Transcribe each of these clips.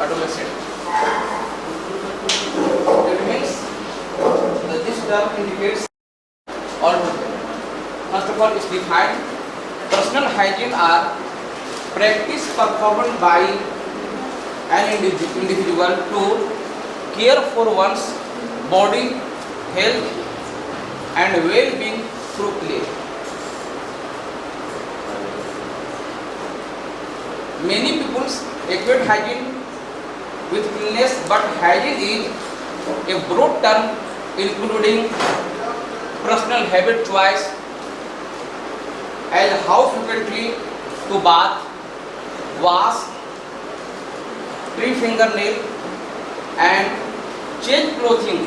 adolescent. It means that this term indicates altogether. First of all, is defined. Personal hygiene are practice performed by an individual to care for one's body, health, and well-being through play. Many people equate hygiene with cleanliness, but hygiene is a broad term including personal habit choice as how frequently to bath, wash, trim fingernail, and change clothing,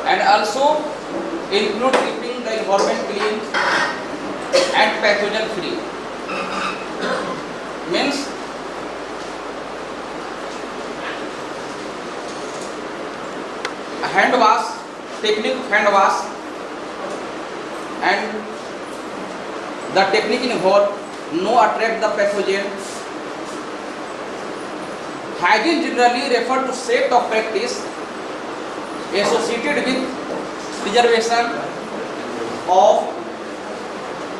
and also include keeping the environment clean and pathogen free. Means hand wash, technique of hand wash, and the technique involved no attract the pathogen. Hygiene generally refer to set of practice associated with preservation of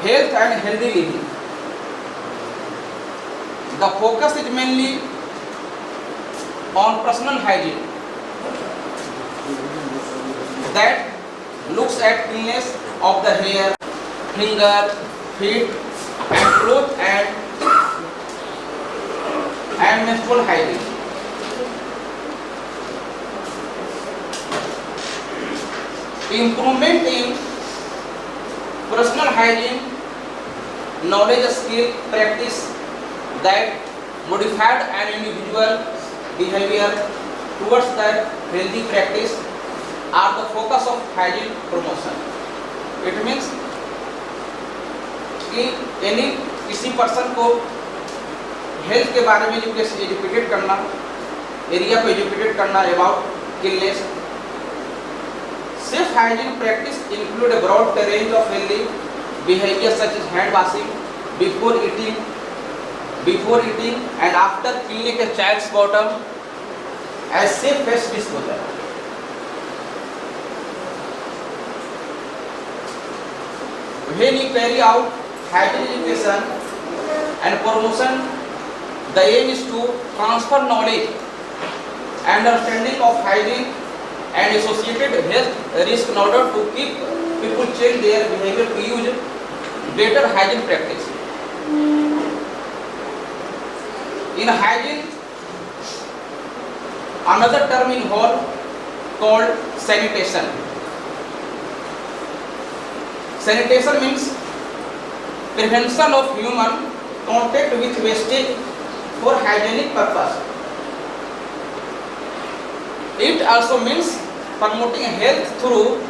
health and healthy living. The focus is mainly on personal hygiene that looks at cleanliness of the hair, finger, feet, and clothes, and menstrual hygiene. Improvement in personal hygiene, knowledge, skill, practice that modified an individual behavior towards that healthy practice are the focus of hygiene promotion. It means कि किसी person को health के बारे में educated करना, area को educated करना about cleanness. Safe hygiene practice include a broad range of healthy behaviors such as hand washing before eating and after cleaning a child's bottom, as safe as disposal. When you carry out hygiene education and promotion, the aim is to transfer knowledge and understanding of hygiene and associated health risk in order to keep people change their behavior to use better hygiene practice. In hygiene, another term involved called sanitation. Sanitation means prevention of human contact with wastage for hygienic purpose. It also means promoting health through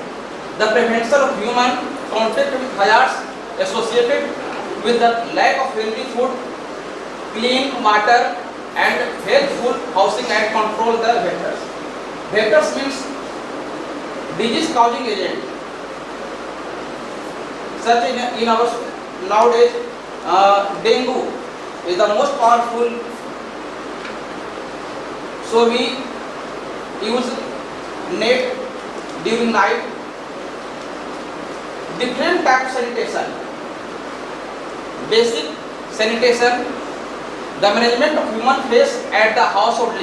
the prevention of human contact with hazards associated with the lack of healthy food, clean water, and healthful housing, and control the vectors. Vectors means disease causing agent. Such in our nowadays, dengue is the most powerful. So we use net during night. Different type of sanitation. Basic sanitation, the management of human waste at the household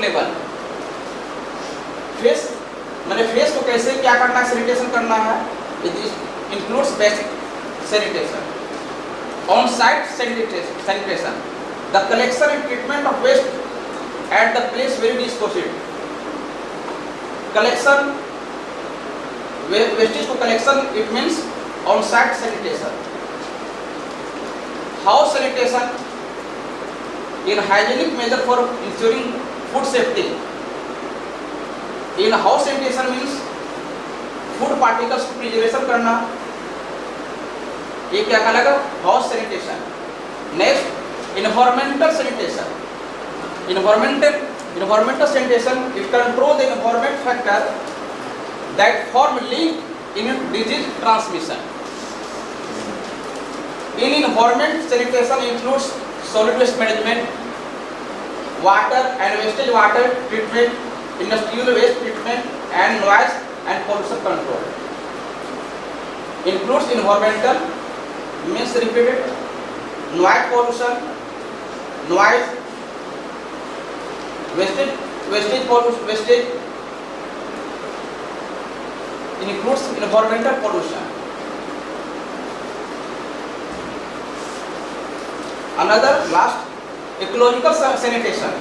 level. Face मैंने face को कैसे क्या करना है, sanitation करना है. It includes basic sanitation. On-site sanitation, the collection and treatment of waste at the place where it is proceeded. Collection, wastage to collection, it means on-site sanitation. House sanitation, in hygienic measure for ensuring food safety. In house sanitation means food particles preservation करना. ये क्या कहलाएगा? House sanitation. Next, environmental sanitation. Environmental sanitation, it controls the environment factor that form link in disease transmission. In environment, sanitation includes solid waste management, water and wastage water treatment, industrial waste treatment, and noise and pollution control. Includes environmental, means repeated, noise pollution, noise, wastage pollution, wastage, includes environmental pollution. Another last, ecological sanitation.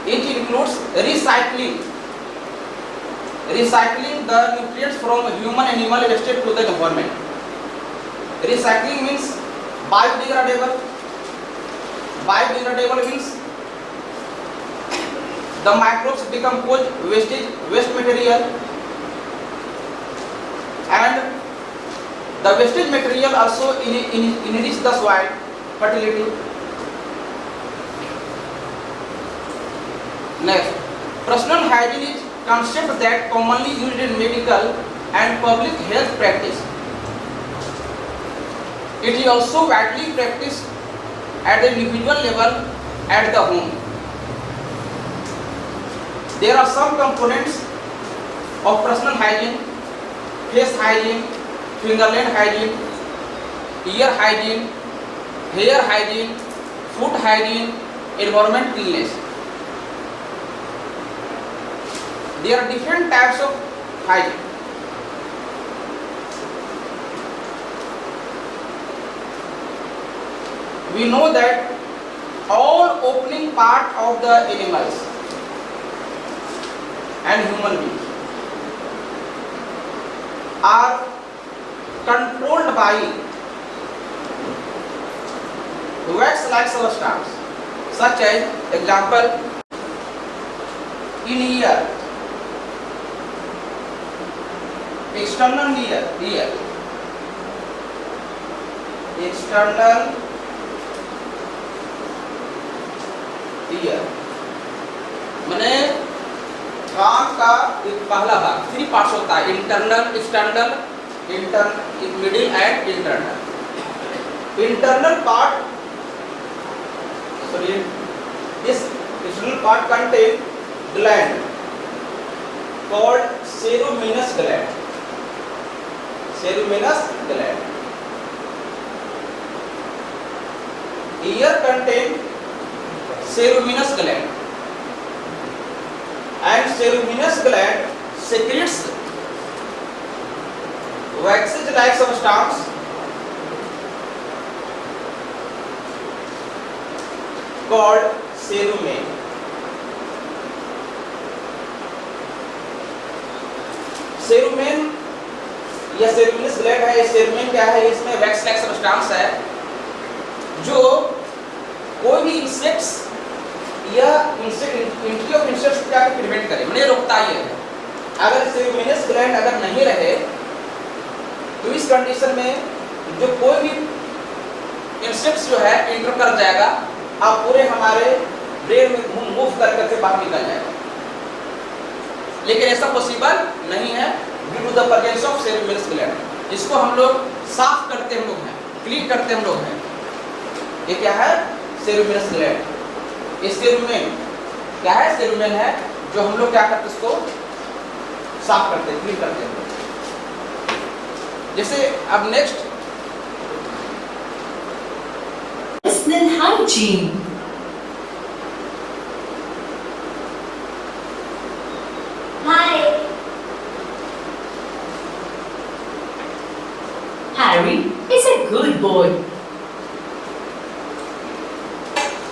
It includes recycling the nutrients from human animal waste to the environment. Recycling means biodegradable. Biodegradable means the microbes decompose waste material, and the wastage material also enrich the soil fertility. Next, personal hygiene is concept that commonly used in medical and public health practice. It is also widely practiced at the individual level at the home. There are some components of personal hygiene: face hygiene, fingernail hygiene, ear hygiene, hair hygiene, foot hygiene, environment cleanliness. There are different types of hygiene. We know that all opening part of the animals and human beings are controlled by wax-like substance, such as example in ear, external ear, external ear माने कान का एक पहला भाग, 3 parts होता है: internal, external, middle and internal. Internal part, sorry, this external part contain gland called ceruminous gland. Ceruminous gland. Ear contain ceruminous gland, and ceruminous gland secretes waxy-like substance called cerumen. cerumen या ceruminous gland है. cerumen क्या है? इसमें wax-like substance है जो कोई भी insects या एंट्री ऑफ इंसेक्ट्स क्या प्रिवेंट करे, मैंने रोकता ही है. अगर सेरुमिनस ग्लैंड अगर नहीं रहे तो इस कंडीशन में जो कोई भी इंसेक्ट्स जो है एंटर कर जाएगा, आप पूरे हमारे ब्रेन में मूव कर करके बाहर निकल जाएगा. लेकिन ऐसा पॉसिबल नहीं है due to the presence of ceruminous gland. इसको हम लोग साफ करते हम लोग हैं, क्लीन करते हम लोग हैं. ये क्या है? सेरुमिनस ग्लैंड. ये सेरुमेन क्या है? सेरुमेन है जो हम लोग क्या करते हैं, इसको साफ करते हैं, क्लीन करते हैं. जैसे अब next, personal hygiene. Hi. Harry is a good boy.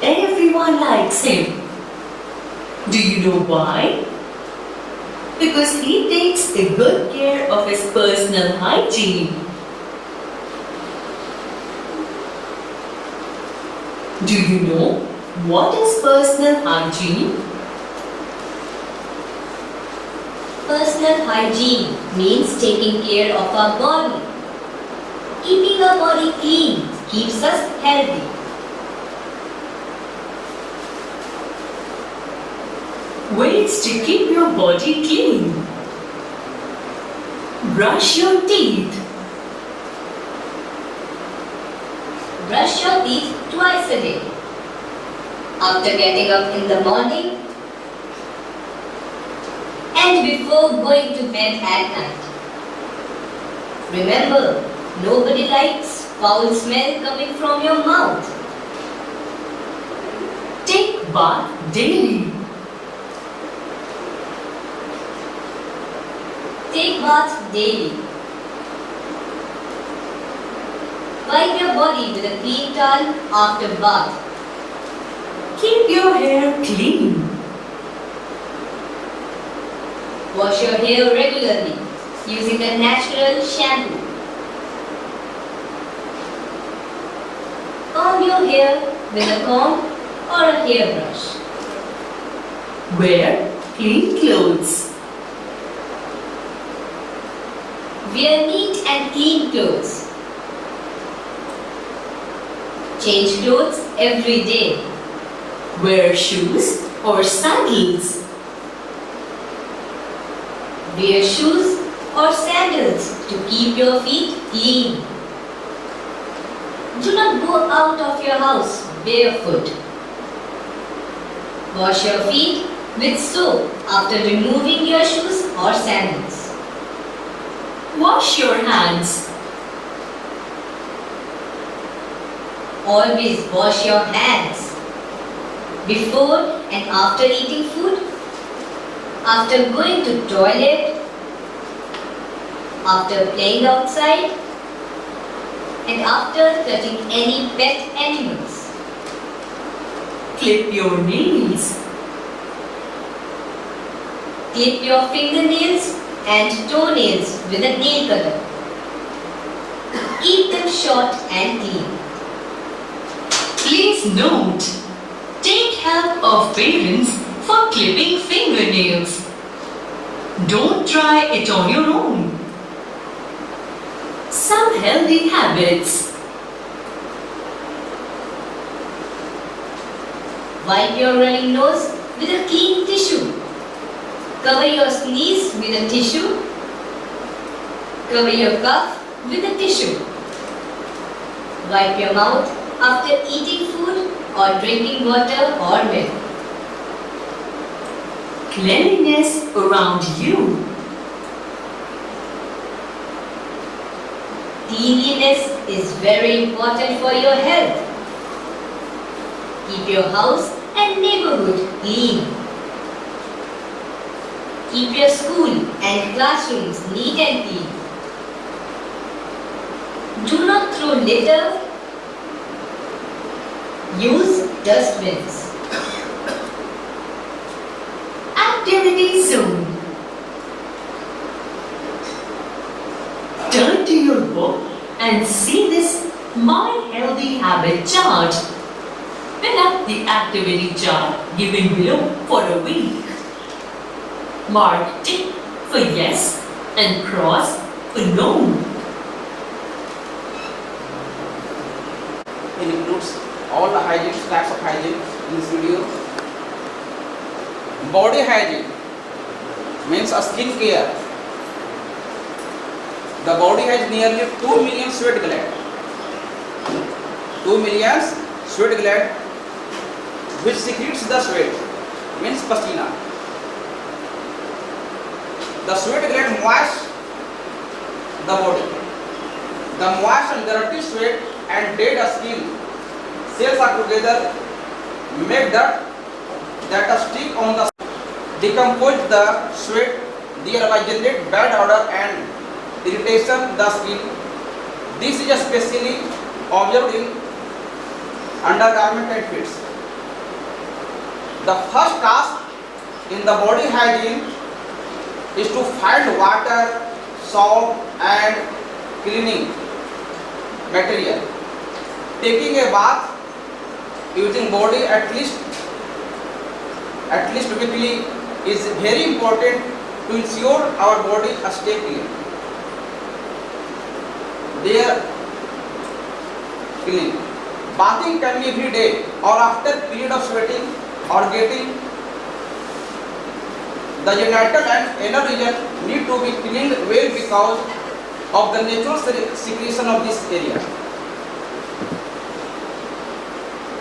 Everyone likes him. Do you know why? Because he takes a good care of his personal hygiene. Do you know what is personal hygiene? Personal hygiene means taking care of our body. Keeping our body clean keeps us healthy. Ways to keep your body clean. Brush your teeth. Brush your teeth twice a day. after getting up in the morning, and before going to bed at night. Remember, nobody likes foul smell coming from your mouth. Take bath daily. Take bath daily. Wipe your body with a clean towel after bath. Keep your hair clean. Wash your hair regularly using a natural shampoo. Comb your hair with a comb or a hairbrush. Wear clean clothes. Wear neat and clean clothes. Change clothes every day. Wear shoes or sandals. Wear shoes or sandals to keep your feet clean. Do not go out of your house barefoot. Wash your feet with soap after removing your shoes or sandals. Wash your hands. Always wash your hands before and after eating food, after going to toilet, after playing outside, and after touching any pet animals. Clip your nails. Clip your fingernails and toenails with a nail cutter. Keep them short and clean. Please note, take help of parents for clipping fingernails. Don't try it on your own. Some healthy habits. Wipe your running nose with a clean tissue. Cover your sneeze with a tissue. Cover your cough with a tissue. Wipe your mouth after eating food or drinking water or milk. Cleanliness around you. Cleanliness is very important for your health. Keep your house and neighborhood clean. Keep your school and classrooms neat and clean. Do not throw litter. Use dustbins. Activity zone. Turn to your book and see this My Healthy Habit chart. Fill up the activity chart given below for a week. Mark tick for yes and cross for no. It includes all the hygiene, types of hygiene in this video. Body hygiene means a skin care. The body has nearly 2 million sweat glands. 2 million sweat glands which secretes the sweat, means pasina. The sweat gland moist the body. The moist and dirty sweat and dead skin cells are together make dirt that stick on the decompose the sweat, thereby generate bad odor and irritation the skin. This is especially observed in undergarment and fits. The first task in the body hygiene is to find water, soap and cleaning material. Taking a bath using body at least weekly is very important to ensure our body stay clean. Their clean. Bathing can be every day or after period of sweating or getting. The genital and anal region need to be cleaned well because of the natural secretion of this area.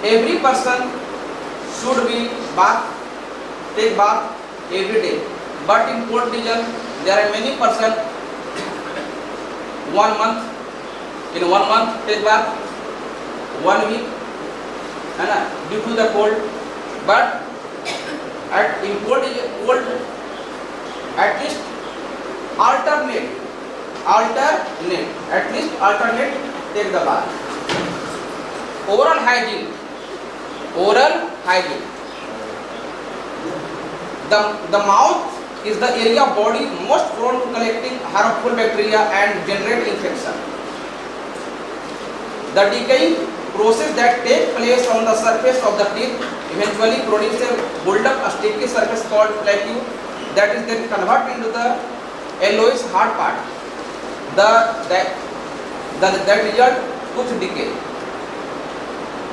Every person should be take bath every day. But in cold region, there are many person 1 month, in 1 month take bath, 1 week, due to the cold. But in cold at least alternate, at least alternate take the bath. Oral hygiene. The mouth is the area of body most prone to collecting harmful bacteria and generate infection. The decaying process that takes place on the surface of the teeth eventually produces a build-up sticky surface called plaque that is then converted into the yellowish hard part. That result tooth decay.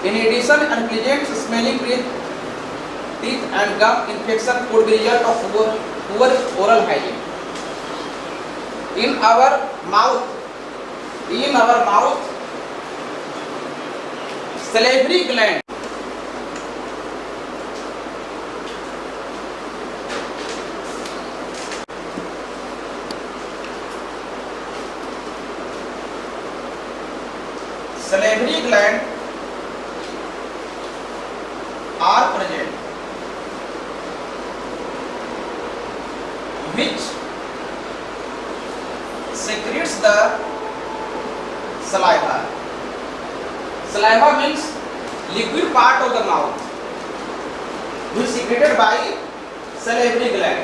In addition, unpleasant smelling teeth and gum infection could be result of poor oral hygiene. In our mouth, salivary gland. Salivary gland are present, which secretes the saliva. Saliva means liquid part of the mouth, which is secreted by salivary gland.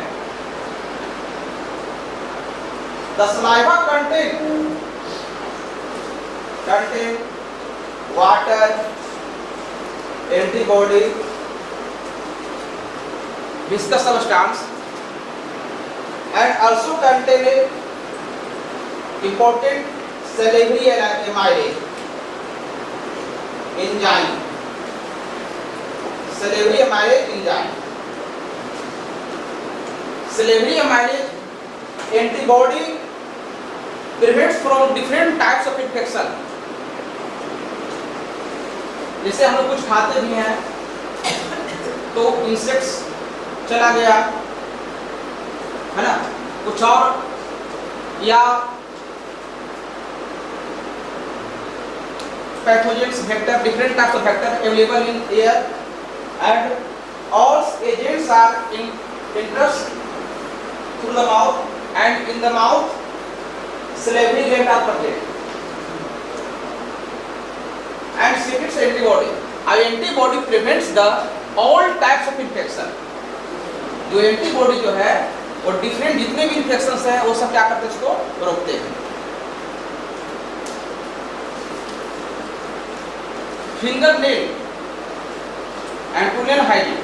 The saliva contain water, antibody, viscous substance, and also contain important salivary amylase enzyme. Salivary amylase antibody prevents from different types of infection. जैसे हम लोग कुछ खाते भी हैं तो insects चला गया है ना, कुछ और, या pathogens vector, different types of vector available in air, and all agents are introduced through the mouth, and in the mouth salivary gland are present and secretes antibody. Our antibody prevents the all types of infection. जो antibody जो है वो different जितने भी infections हैं वो सब क्या करते हैं, इसको रोकते हैं. Fingernail and toenail hygiene.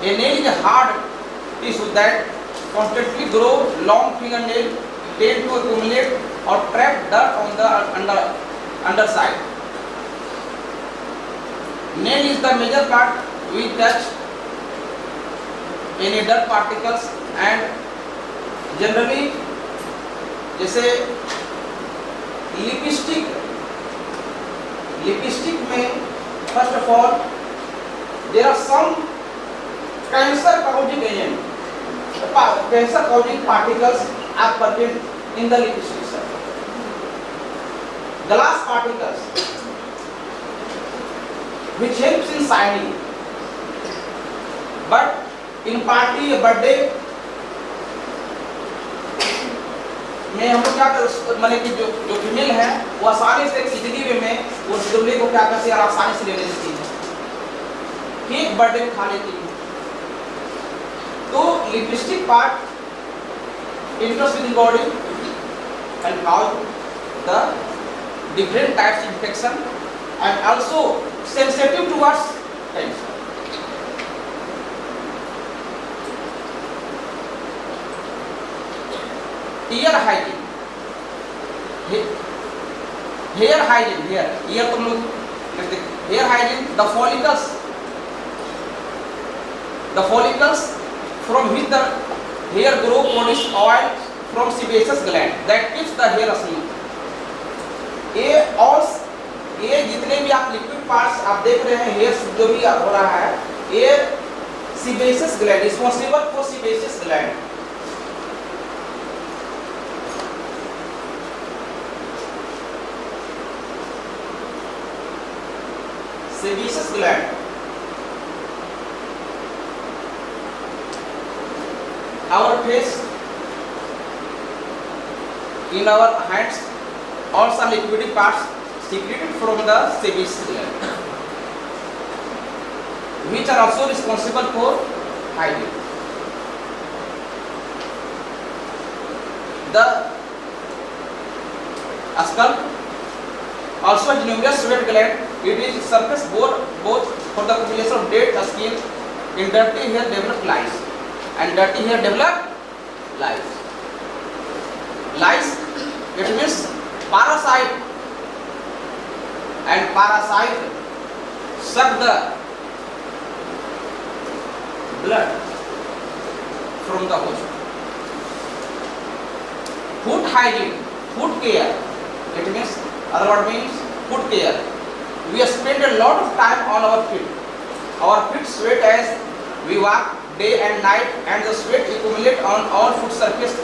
A nail is a hard tissue that constantly grow. Long fingernail tend to accumulate or trap dirt on the underside. Nail is the major part we touch any dirt particles, and generally जैसे lipstick में first of all there are some cancer causing agent, cancer causing particles are present in the lipstick. Glass particles which helps in shining, but in party birthday में हम लोग क्या कर, माने कि जो फीमेल है वो आसानी से इजली वे में वो दुल्हे को क्या करती है, आसानी से ले लेती है, केक बर्थडे में खा लेती है. तो lipstick part enters within body and cause the different types of infection and also sensitive towards cancer. Ear hygiene, hair hygiene, ear तुम लोग hair hygiene, the follicles from which the hair grow produce oil from sebaceous gland that keeps the hair smooth. ये जितने भी आप liquid parts आप देख रहे हैं, हेयर जो भी हो रहा है, ये sebaceous gland, responsible for sebaceous gland. Sebaceous gland. Our face, in our hands, or some liquidy parts secreted from the sebaceous gland, which are also responsible for hygiene. The skull also has numerous sweat gland. It is surface both for the accumulation of dead skin. In dirty hair develop lice, and dirty hair develop lice. Lice, it means parasite, and parasite suck the blood from the host. Foot hygiene, foot care, it means, other word means foot care. We spend a lot of time on our feet. Our feet sweat as we walk day and night, and the sweat accumulate on all foot surface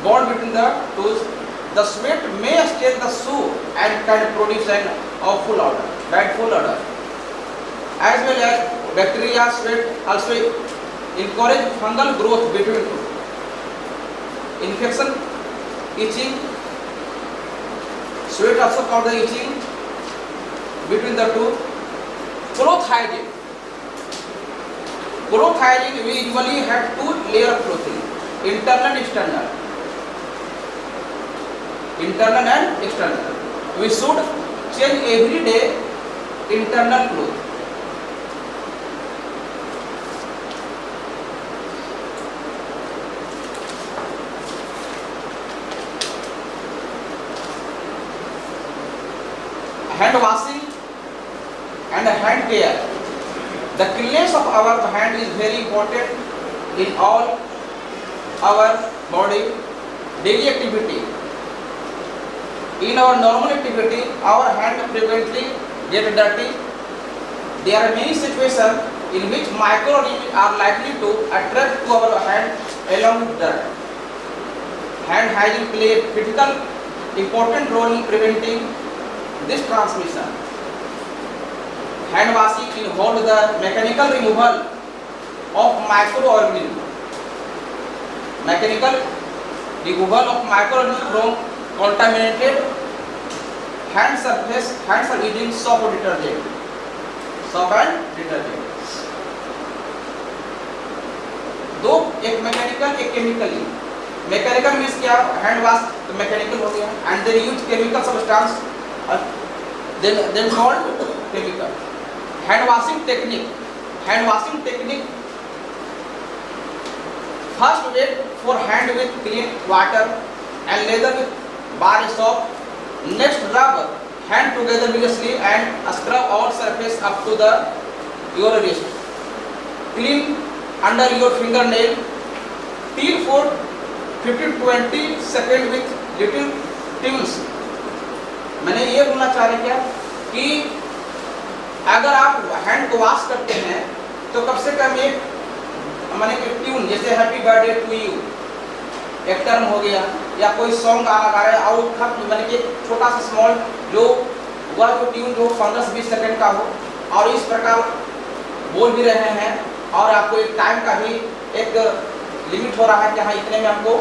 born between the toes. The sweat may stain the shoe and can produce an awful odor, bad full odor. As well as bacteria sweat also encourage fungal growth between two. Infection, itching, sweat also cause the itching between the two. Cloth hygiene. Cloth hygiene, we usually have two layers of clothing, internal and external. Internal and external. We should change every day internal clothes. Hand washing and hand care. The cleanliness of our hand is very important in all our body daily activity. In our normal activity, our hand frequently get dirty. There are many situations in which microorganisms are likely to attract to our hand along with dirt. Hand hygiene plays a critical, important role in preventing this transmission. Hand washing involves the mechanical removal of microorganisms. Mechanical removal of microorganisms from contaminated hand surface. Hands are using soap or detergent. Soap and detergent. दो, एक mechanical एक chemically. Mechanical means क्या, hand wash तो mechanical हो गया, and then use chemical substance, then called chemical. Hand washing technique. First wet for hand with clean water and lather with bar soap. Next rub hand together vigorously and scrub all surface up to your wrist. Clean under your fingernail. Peel for 15-20 seconds with little tunes. मैंने ये बोलना चाह रहा क्या कि अगर आप hand को वॉश करते हैं तो कम से कम एक मैंने ट्यून, जैसे हैप्पी बर्थडे टू यू एक टर्म हो गया, या कोई सॉन्ग गाना गा रहे हैं और मैंने कि छोटा सा स्मॉल जो ट्यून जो 15-20 सेकंड का हो, और इस प्रकार बोल भी रहे हैं, और आपको एक टाइम का भी एक लिमिट हो रहा है कि हाँ इतने में हमको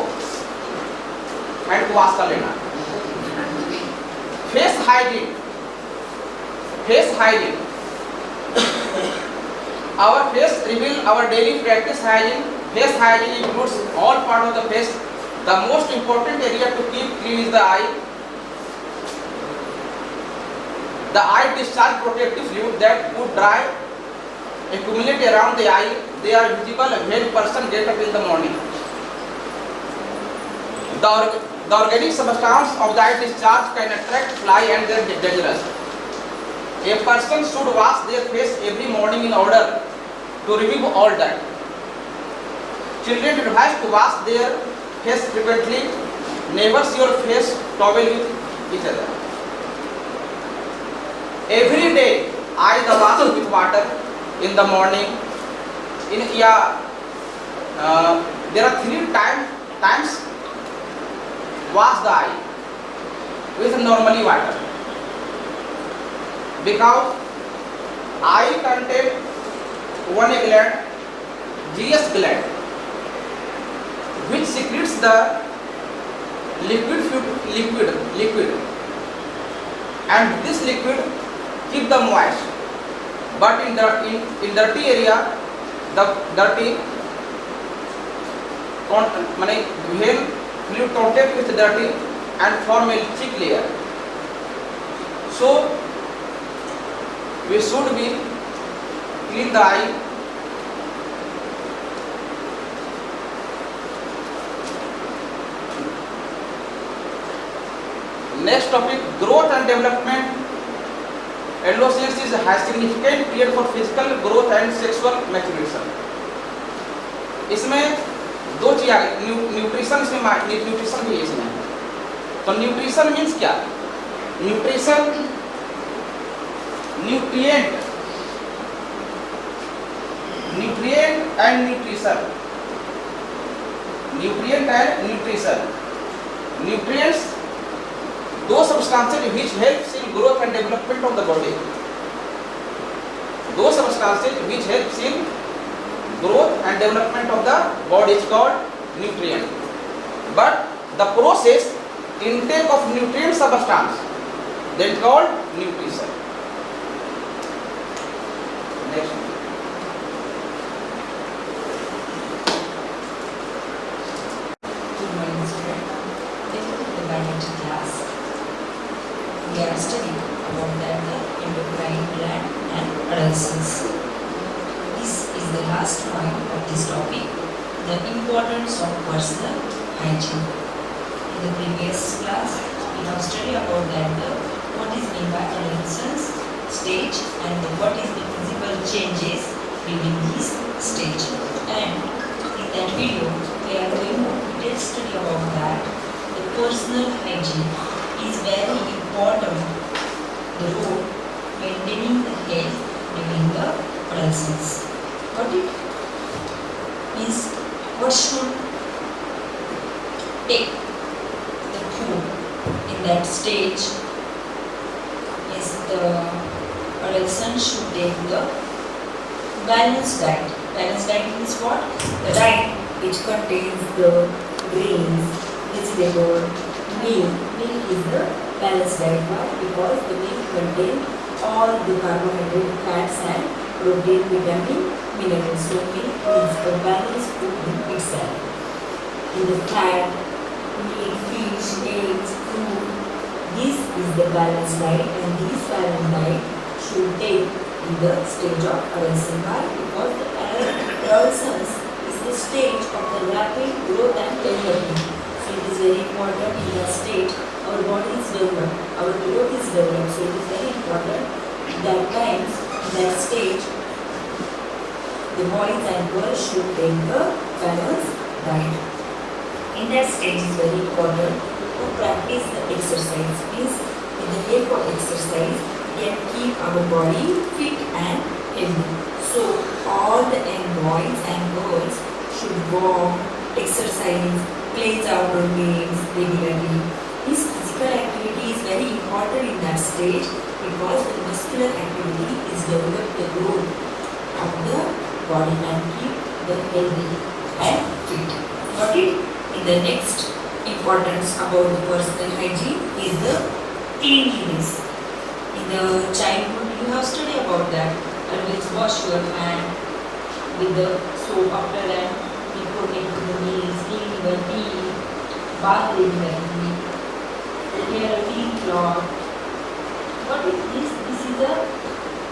हैंड को वॉश कर लेना. Face hygiene. Our face reveals our daily practice hygiene. Face hygiene includes all parts of the face. The most important area to keep clean is the eye. The eye discharge protective fluid that would dry accumulate around the eye. They are visible when person get up in the morning. The organic substance of the eye discharge can attract fly and they are dangerous. A person should wash their face every morning in order to remove all dirt. Children advised to wash their face frequently. Never see your face towel with each other. Every day, eye the wash with water in the morning there are three times wash the eye with normally water, because eye contain one gland, GS gland, which secretes the liquid, and this liquid keep the moist. But in dirty area, the dirty when fluid contact with dirty and form a thick layer. So we should be clean the eye. Next topic, growth and development. Adolescence is a high significant period for physical growth and sexual maturation. इसमें दो चीज आ गई, nutrition भी है इसमें। तो nutrition means क्या? Nutrition nutrient and nutrition, nutrients दो substances which helps in growth and development of the body. Those substances which helps in growth and development of the body is called nutrient. But the process intake of nutrient substance, that is called nutrition. Next. Good morning, student. Welcome to the biology class. We are studying about the endocrine gland and adolescence. This is the last point of this topic, the importance of personal hygiene. In the previous class, we have studied about what is meant by adolescence stage and what is the physical changes during this stage. And in that video, we are going to detail study about that. The personal hygiene is very important. The role maintaining the health during the adolescence. Got it? Means what should take the food in that stage is the adolescent should take the balanced diet. Balanced diet means what? The diet which contains the grains, vegetable, milk. Milk is the balanced diet. Why? Because the milk contains all the carbohydrate, fats and protein, vitamin, minerals. So milk is the balanced food in itself. In the fat, meat, fish, eggs, fruit, this is the balanced diet, and this balanced diet should take in the stage of adolescence. Why? Because the adolescence is the stage of the rapid growth and development. So it is very important in that stage our body is developed, our growth is developed. So it is very important that times in that stage the boys and girls should take the balanced diet. In that stage it is very important to practice the exercise. Means with the help of exercise we can keep our body fit and healthy. So all the young boys and girls should walk, exercise, play outdoor games regularly. This physical activity is very important in that stage because the muscular activity is develop the growth of the body and keep the healthy and fit. Got it? In the next importance about the personal hygiene is the cleanliness. In the childhood you have studied about that. Always wash your hand with the soap. After that, before making the meals, cleaning your teeth, bath regularly, wear a clean cloth. What is this? This is the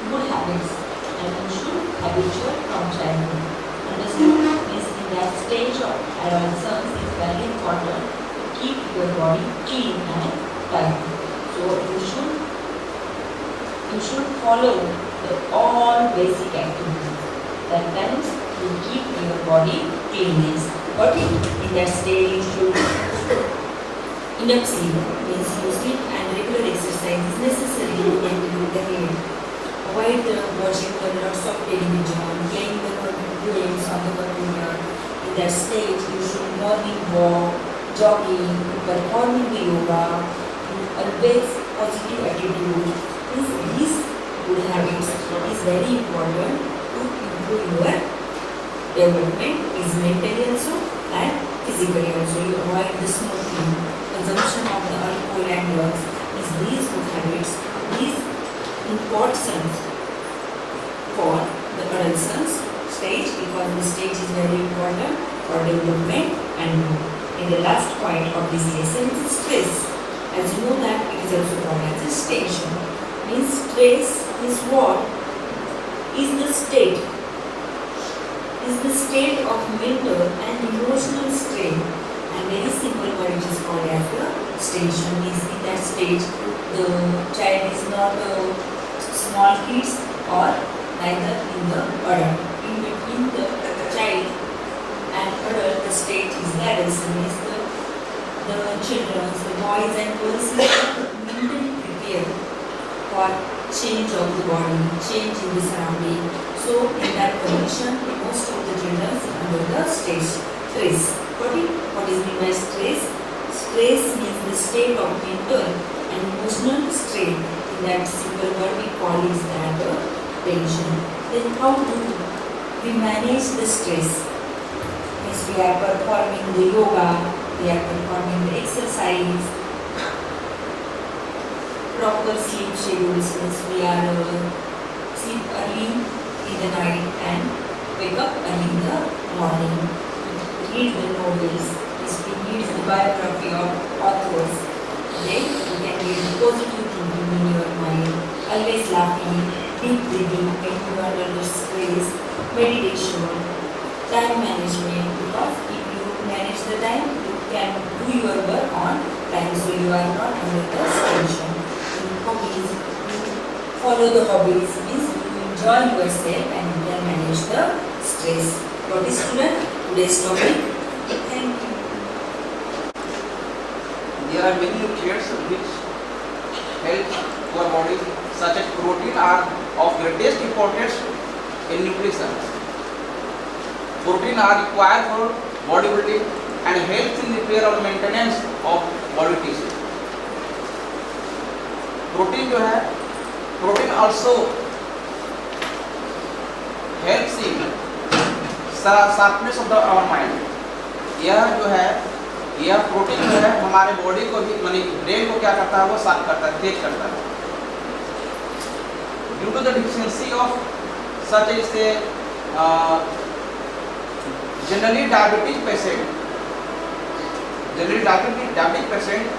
good habits and you should habitual from childhood. Understand? Means in that stage of adolescence is very important to keep your body clean and tidy. So you should follow the all basic activities. That times you keep your body cleanness. But in that stage you should enough sleep. Means you sleep and regular exercise is necessary to maintain the health. Avoid watching the lots of television, playing the computer in that stage you should morning walk, jogging, performing the yoga, always positive attitude. These good habits is very important to improve your development, is mentally also and physically also. You avoid the smoking, consumption of the alcohol and drugs. Is these good habits, these important for the adolescence stage, because the stage is very important for development. And in the last point of this lesson is stress. As you know that it is also called as a tension. Means stress is what? Is the state of mental and emotional strain, and very simple word it is called as the tension. Means in that stage the child is not small kids or neither in the adult. In between the child and adult, the stage is the adolescent. Is the children, the boys and girls is mentally prepared for change of the body, change in the surrounding. So in that condition, most of the children are under the stage stress. What is meant by stress? Stress means the state of mental and emotional strain. In that simple word we call it that tension. Then how do we manage the stress? Means we are performing the yoga, we are performing the exercise, proper sleep schedules. Means we are sleep early in the night and wake up early in the morning. Read the novels. Means we read the biography of authors. Then you can read the positive thinking in your mind. Always laughing, deep breathing when you are under stress, meditation, time management. Because if you manage the time, you can do your work on time, so you are not under the tension. Hobbies, you follow the hobbies, means you enjoy yourself and you can manage the stress. What is student? Today's topic. Thank you. There are many nutrients which help our body, such as protein, are of greatest importance in nutrition. Protein are required for bodybuilding and helps in repair or maintenance of body tissue. Protein जो है, protein also helps in sharpness of the our mind. यह जो है, यह protein जो है हमारे body को भी, मानी ब्रेन को क्या करता है, वो शार्प करता है, तेज करता है. Due to the deficiency of such as से जनरली डायबिटिक पेशेंट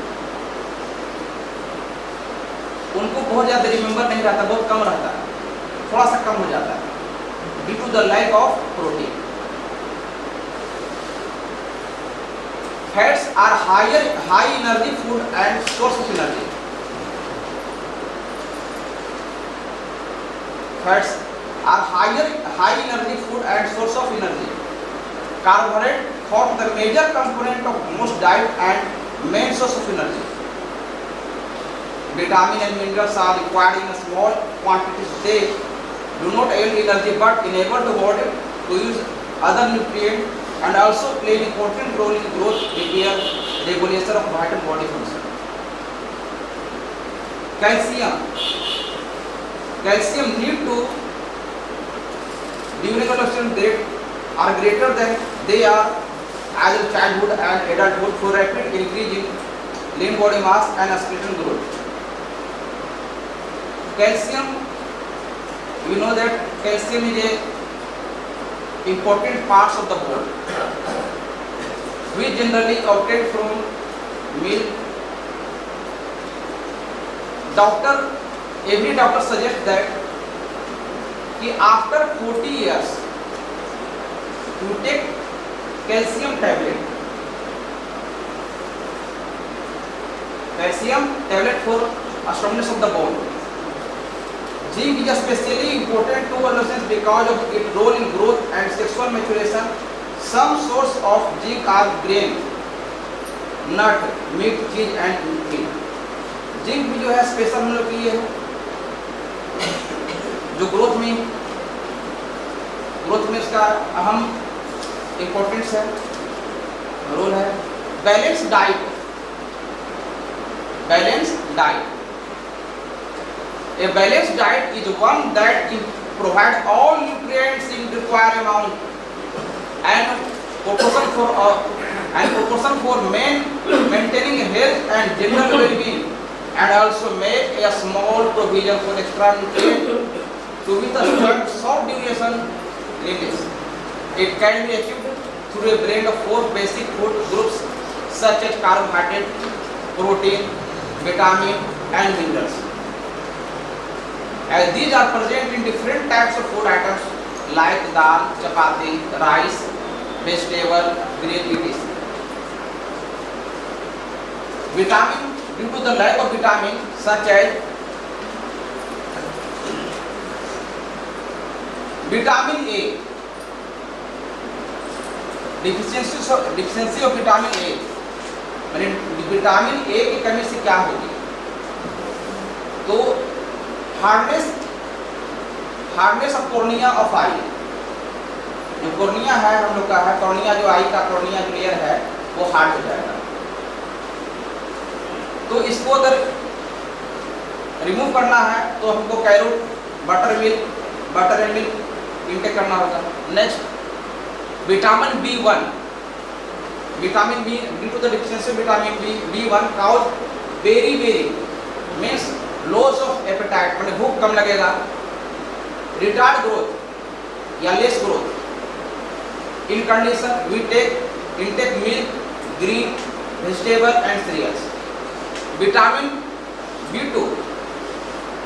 उनको बहुत ज़्यादा रिमेंबर नहीं रहता, बहुत कम रहता है, थोड़ा सा कम हो जाता है due to the lack of protein. Fats are high energy food and source of energy. Fats are high energy food and source of energy. Carbohydrate form the major component of most diet and main source of energy. Vitamins and minerals are required in a small quantities. They do not yield energy but enable the body to use other nutrients and also play an important role in growth, repair, regulation of vital body function. Calcium need to during adolescence they are greater than they are as in childhood and adulthood for rapid increase in lean body mass and skeletal growth. Calcium, we know that calcium is a important parts of the bone. We generally obtain from milk. Every doctor suggests that after 40 years you take calcium tablet. Calcium tablet for strongness of the bone. Zinc is especially important to adolescents because of its role in growth and sexual maturation. Some source of zinc are grain, nut, meat, cheese and meat. Zinc भी जो है special हम लोग के लिए है, जो growth में इसका अहम इंपॉर्टेंस है, रोल है। Balance diet, balance diet, a balanced diet is one that provide all nutrients in required amount and proportion for maintaining health and general well-being, and also make a small provision for extra nutrients to withstand short duration limits. It can be achieved through a blend of 4 basic food groups such as carbohydrate, protein, vitamin and minerals. As these are present in different types of food items like dal, chapati, rice, vegetable, green leaves. Vitamin, due to the lack of vitamin such as vitamin A, deficiency of vitamin A, यानी vitamin A की कमी से क्या होगी, तो hardness of cornea of आई, जो cornea है हम लोग का है, कॉर्निया जो आई का कॉर्निया जो लेयर है वो हार्ड हो जाएगा। तो इसको अगर रिमूव करना है तो हमको carrot, butter and milk intake करना होगा। Next vitamin B1, vitamin B due to the deficiency of vitamin B1 causes very means loss of appetite, मतलब भूख कम लगेगा, रिटार्ड ग्रोथ या less growth. In condition we intake milk, green vegetable and cereals. Vitamin B2,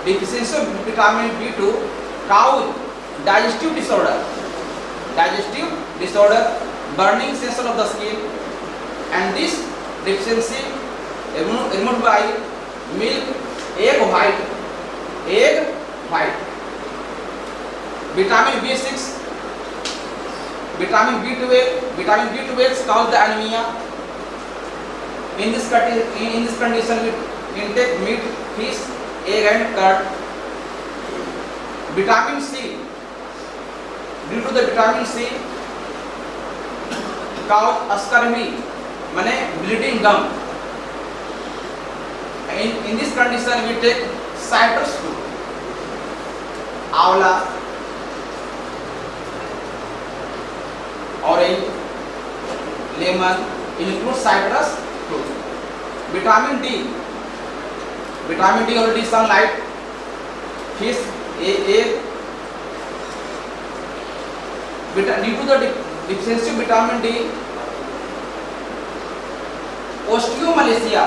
deficiency of vitamin B2 cause digestive disorder, burning sensation of the skin, and this deficiency removed by milk, egg white. Vitamin B6, vitamin B12 cause the anemia. In this condition we intake meat, fish, egg and curd. Vitamin C, due to the vitamin C cause scurvy, माने bleeding gum. In this condition we take citrus fruit, आंवला, orange, lemon, include citrus fruit. Vitamin D already sunlight, fish, egg. Due to the deficiency of vitamin D, osteomalacia,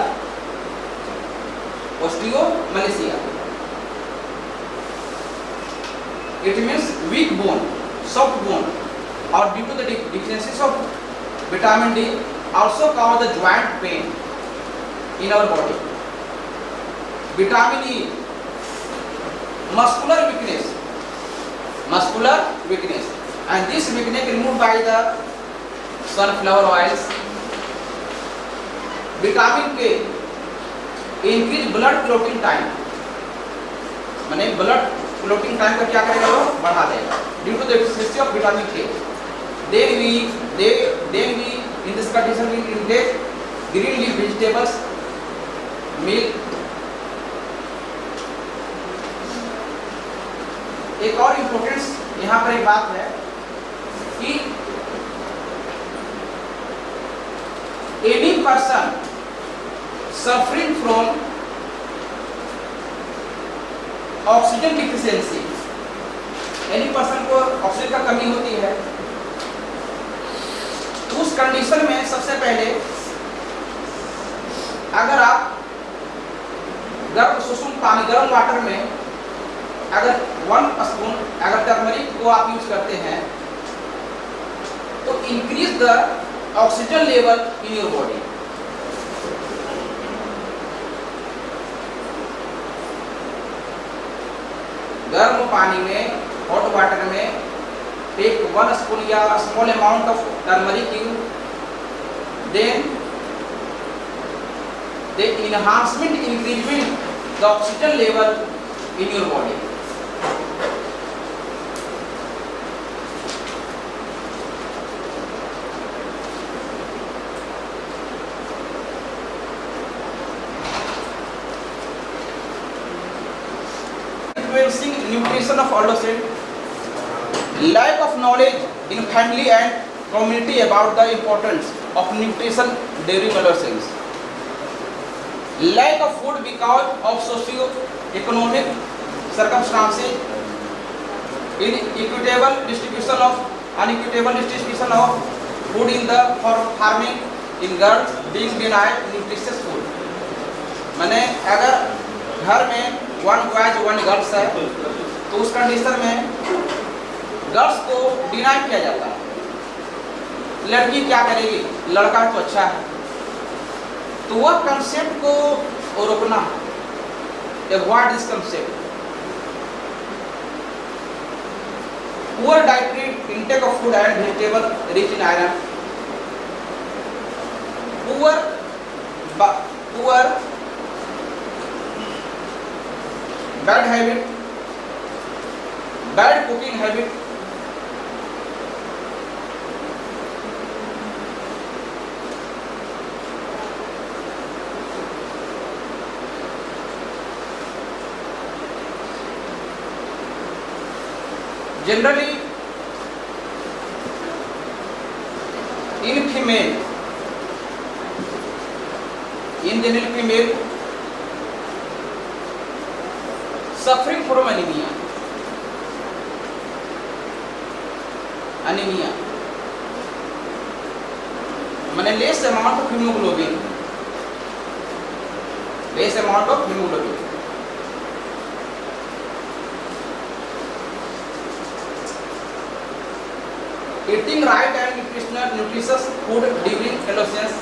it means weak bone, soft bone, or due to the deficiencies of vitamin D also cause the joint pain in our body. Vitamin E, muscular weakness, and this weakness removed by the sunflower oils. Vitamin K, increase blood clotting time, माने blood clotting time का क्या करेगा वो बढ़ा देगा due to the deficiency of vitamin K. Then we in this condition we intake green leaf vegetables, milk. एक और importance यहाँ पर एक बात है कि any person suffering from oxygen deficiency, any person को ऑक्सीजन का कमी होती है, उस कंडीशन में सबसे पहले अगर आप गर्म वाटर में अगर 1 स्पून अगर टर्मरिक को आप यूज करते हैं तो increase the oxygen level in your body. गर्म पानी में, हॉट वाटर में टेक 1 स्पून या small amount of turmeric use, then the enhancement increasing the oxygen level in your body. nutrition of adolescent, lack of knowledge in family and community about the importance of nutrition during adolescence, lack of food because of socio-economic circumstances, unequitable distribution of food in the farming in girls being denied nutritious food. माने अगर घर में 1 boys 1 girls है तो उस condition में girls को deny किया जाता है। लड़की क्या करेगी, लड़का तो अच्छा है, तो वह कंसेप्ट को रोकना, avoid this concept. Poor dietary intake of food and vegetable rich in iron, poor bad habit, bad cooking habit, generally in female suffering from anemia माने less amount of hemoglobin, eating right and nutritious food during adolescence.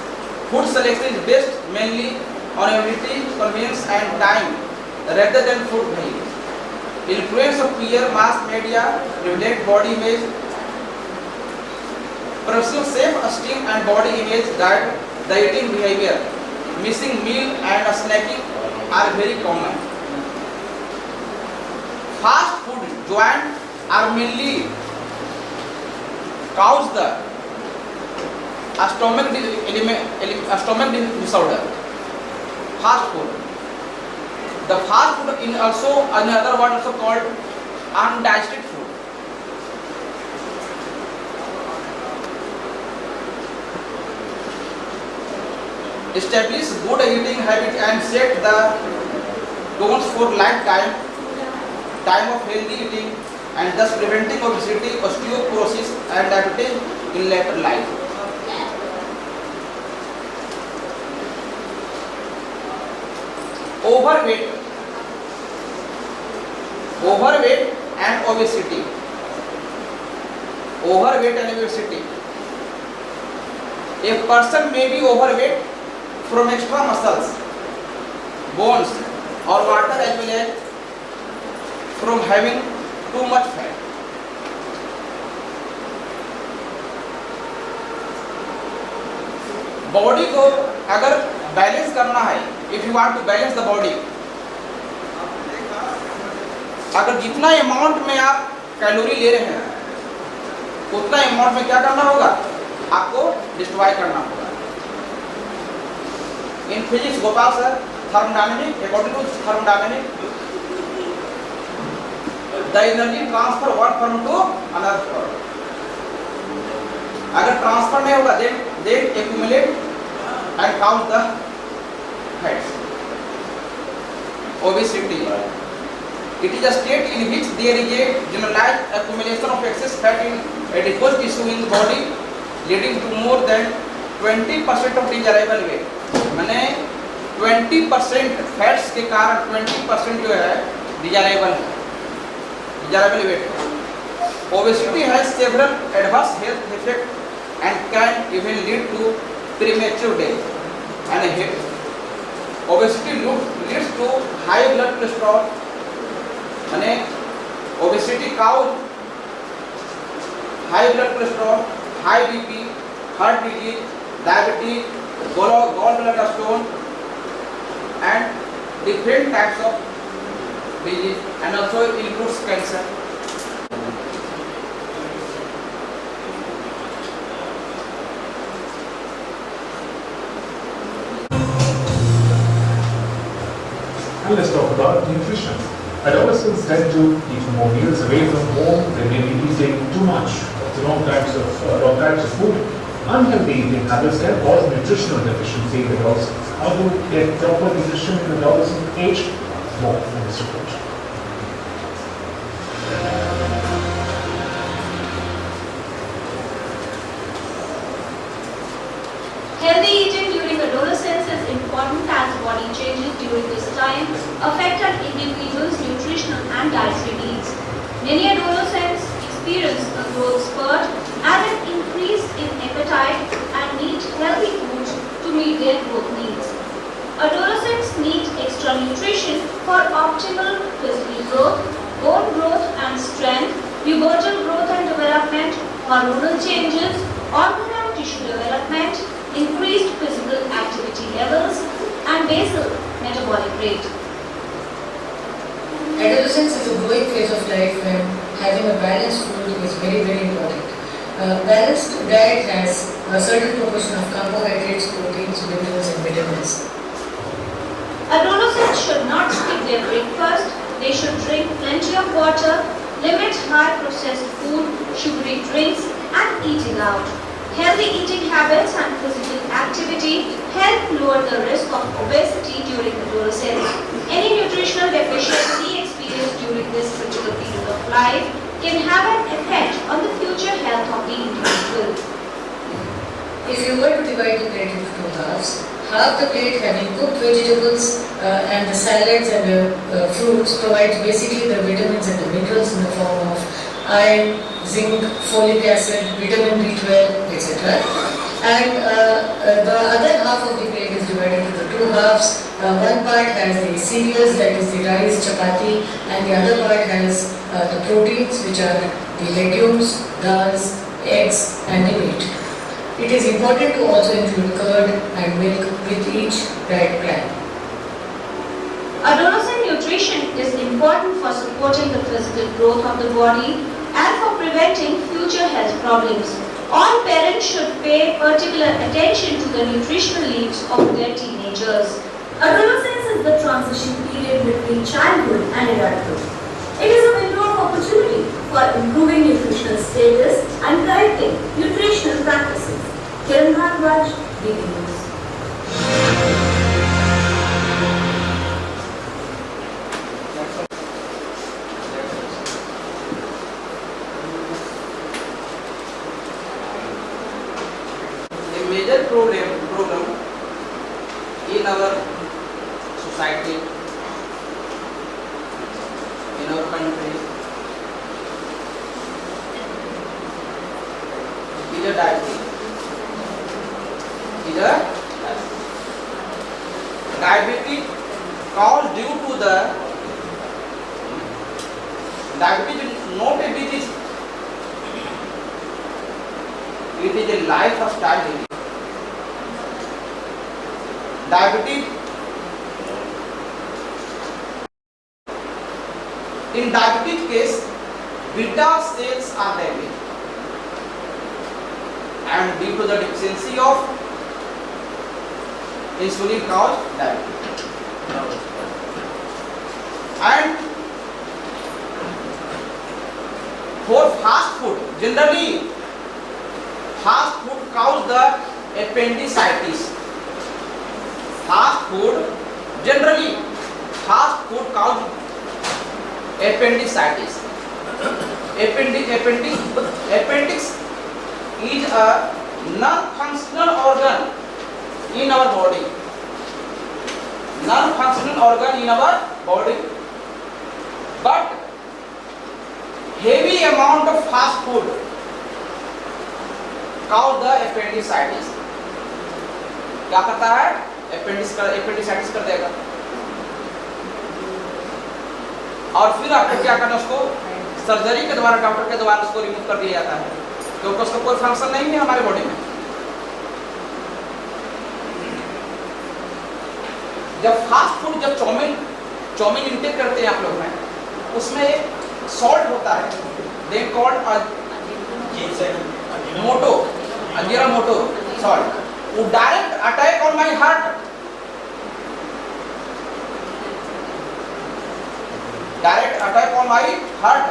Food selection is based mainly on ability, convenience and time rather than food value. Influence of peer mass media reflect body image, personal self-esteem and body image guide the eating behavior. Missing meal and snacking are very common. Fast food joint are mainly cause the stomach disorder. Fast food. The fast food in also another word also called undigested food. Establish good eating habit and set the tones for lifetime of healthy eating and thus preventing obesity, osteoporosis and diabetes in later life. Overweight and obesity. A person may be overweight from extra muscles, bones or water as well as from having too much fat. Body को अगर balance करना है, if you want to balance the body, अगर जितना amount में आप calorie ले रहे हैं उतना अमाउंट में क्या करना होगा, आपको डिस्ट्रॉय करना होगा। In physics Gopal sir thermodynamic, according to thermodynamic the energy transfer one form to another form. अगर ट्रांसफर नहीं होगा then accumulate and count the fats. Obesity. It is a state in which there is a generalized accumulation of excess fat in adipose tissue in the body, leading to more than 20% of desirable weight. माने 20% fats के कारण 20% जो है desirable weight. Obesity has several adverse health effects and can even lead to premature death. And obesity leads to high blood cholesterol. माने obesity cause high blood cholesterol, high BP, heart disease, diabetes, gallbladder stone, and different types of disease, and also includes cancer. And let's talk about nutrition. Adolescents tend to eat more meals away from home. They may be eating too much of the wrong types of food. Unhealthy eating habits can cause nutritional deficiency in adolescents. How to get proper nutrition in adolescent age? More in this report. Healthy eating during adolescence is important as body changes during this time affect an individual's nutritional and dietary needs. Many adolescents experience a growth spurt and an increase in appetite and need healthy foods to meet their growth needs. Adolescents need extra nutrition for optimal physical growth, bone growth and strength, pubertal growth and development, hormonal changes, organ and tissue development, increased physical activity levels, and basal metabolic rate. Adolescence is a growing phase of life when having a balanced food is very, very important. A balanced diet has a certain proportion of carbohydrates, proteins, minerals, and vitamins. Adolescents should not skip their breakfast. They should drink plenty of water, limit high processed food, sugary drinks, and eating out. Healthy eating habits and physical activity help lower the risk of obesity during adolescence. Any nutritional deficiency experienced during this critical period of life can have an effect on the future health of the individual. If you were to divide the plate into two halves, half the plate having cooked vegetables and the salads and the fruits provides basically the vitamins and the minerals in the form of iron, zinc, folic acid, vitamin B12, etc. And the other half of the plate is divided into two halves. One part has the cereals, that is the rice, chapati, and the other part has the proteins, which are the legumes, dals, eggs, and the meat. It is important to also include curd and milk with each diet plan. Adolescent nutrition is important for supporting the physical growth of the body and for preventing future health problems. All parents should pay particular attention to the nutritional needs of their teenagers. Adolescence is the transition period between childhood and adulthood. It is a window of opportunity for improving nutritional status and correcting nutritional practices. Kiran Bhardwaj, DD News. A major problem in our society, in our country, is a diabetes. Diabetes caused due to the diabetes is not a disease. It is a lifestyle disease. Diabetes. In diabetes case, beta cells are damaged, and due to the deficiency of insulin caused diabetes. And for fast food, generally fast food cause the appendicitis. Fast food cause appendicitis. Appendix is a non-functional organ in our body. Non-functional organ in our body. But heavy amount of fast food cause the appendicitis. क्या करता है? appendicitis कर देगा. और फिर आपको क्या करना, उसको सर्जरी के द्वारा, डॉक्टर के द्वारा उसको रिमूव कर दिया जाता है, क्योंकि उसका कोई फंक्शन नहीं है हमारे बॉडी में. जब फास्ट फूड, जब चाउमीन इंटेक करते हैं आप लोग में, उसमें एक सॉल्ट होता है, दे कॉल्ड अजीनोमोटो सॉल्ट. वो direct attack on my heart. direct attack on my heart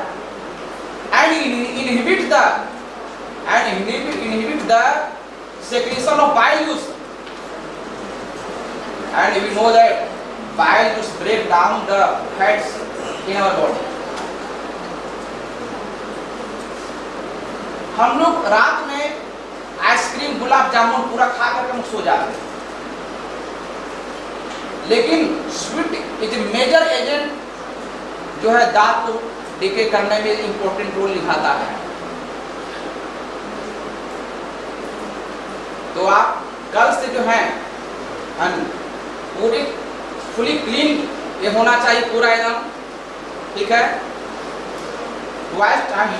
and inhibit the secretion of bile juice. And we know that bile juice break down the fats in our body. हम लोग रात में ice cream gulab jamun पूरा खा करके हम सो जाते हैं, लेकिन स्वीट इज मेजर एजेंट जो है दांत को डिके करने में इंपॉर्टेंट रोल निभाता है। तो आप कल से जो है पूरी फुली क्लीन ये होना चाहिए पूरा एकदम, ठीक है। ट्वाइस टाइम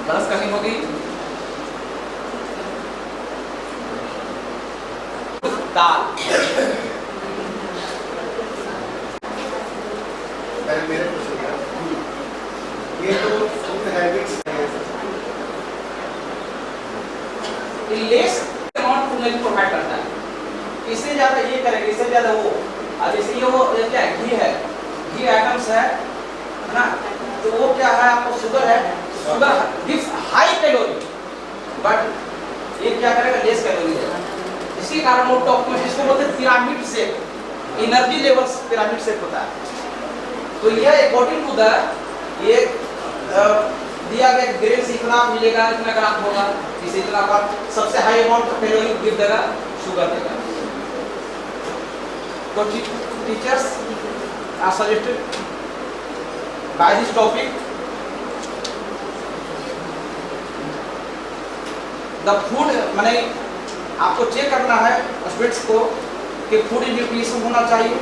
ब्रश करनी होगी। दाल मेरे ये तो food habits less amount food नहीं प्रोवाइड करता है, इससे ज्यादा ये करेगा, इससे ज्यादा वो। अब जैसे ये क्या घी है, घी आइटम्स है ना, तो वो क्या है आपको शुगर है, sugar gives high calorie, but ये क्या करेगा लेस कैलोरी है। इसी कारण वो टॉप में जिसको बोलते हैं pyramid shape, energy levels pyramid shape होता है। तो यह अकॉर्डिंग टू द ये दिया गया ग्रेन से इतना मिलेगा, इतना ग्राम होगा, इसे इतना पर सबसे high amount of calorie give देगा शुगर देगा। तो teachers are suggested by this topic the food, माने आपको चेक करना है स्वीट्स को कि फूड न्यूट्रिशन होना चाहिए।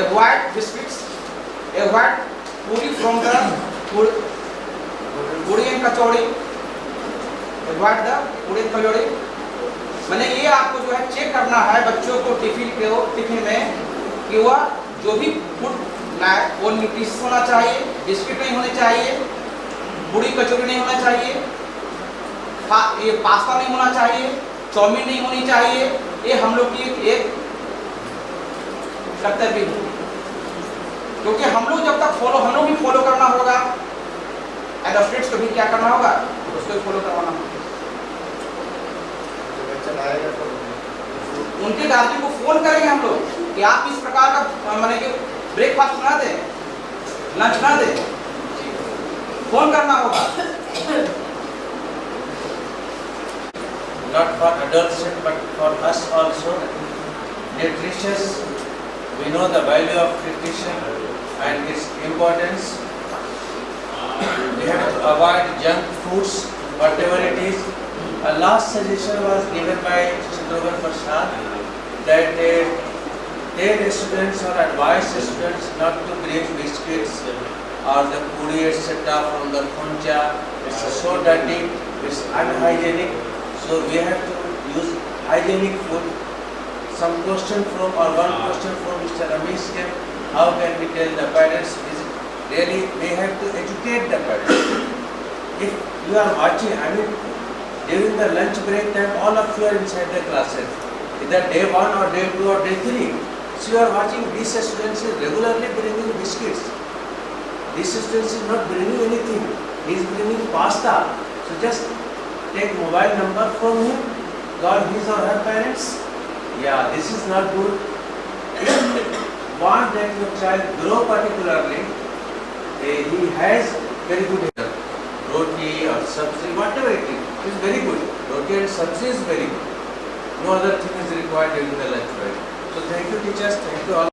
अवॉइड बिस्किट्स, अवॉइड पूरी फ्रॉम द फूड, पूरी एंड कचौड़ी, अवॉइड द पूरी एंड कचौड़ी। मैंने ये आपको जो है चेक करना है बच्चों को टिफिन में कि वह जो भी फूड लाए वो न्यूट्रिशन होना चाहिए, बिस्किट नहीं होने चाहिए, पूरी कचौड़ी नहीं होना चाहिए, ये पास्ता नहीं होना चाहिए, चाउमीन नहीं होनी चाहिए। ये हम लोग की एक कर्तव्य है, क्योंकि हम लोग जब तक हम लोग भी फॉलो करना होगा, एडोस्टेट्स को भी क्या करना होगा, उसको भी फॉलो करवाना होगा। उनके गार्जियन को फोन करेंगे हम लोग कि आप इस प्रकार का माने कि ब्रेकफास्ट ना दें, लंच ना दें, फोन करना होगा। Not for adults but for us also. Nutritious, we know the value of nutrition and its importance. We have to avoid junk foods, whatever it is. A last suggestion was given by Chandrogan Prasad that tell students or advise students not to bring biscuits or the puri etc. from the khuncha. It's so dirty, it's unhygienic. So we have to use hygienic food. Some question from or one question from Mr. Ramesh came, how can we tell the parents? Is really we have to educate the parents. If you are watching, I mean during the lunch break time, all of you are inside the classes, either day 1 or day 2 or day 3. So you are watching these students is regularly bringing biscuits. This student is not bringing anything. He is bringing pasta. So just take mobile number from him, call his or her parents. Yeah, this is not good. If you want that your child grow particularly, he has very good health. Roti or sabzi, whatever it is very good. Roti and sabzi is very good. No other thing is required during the lunch break. So thank you teachers, thank you all.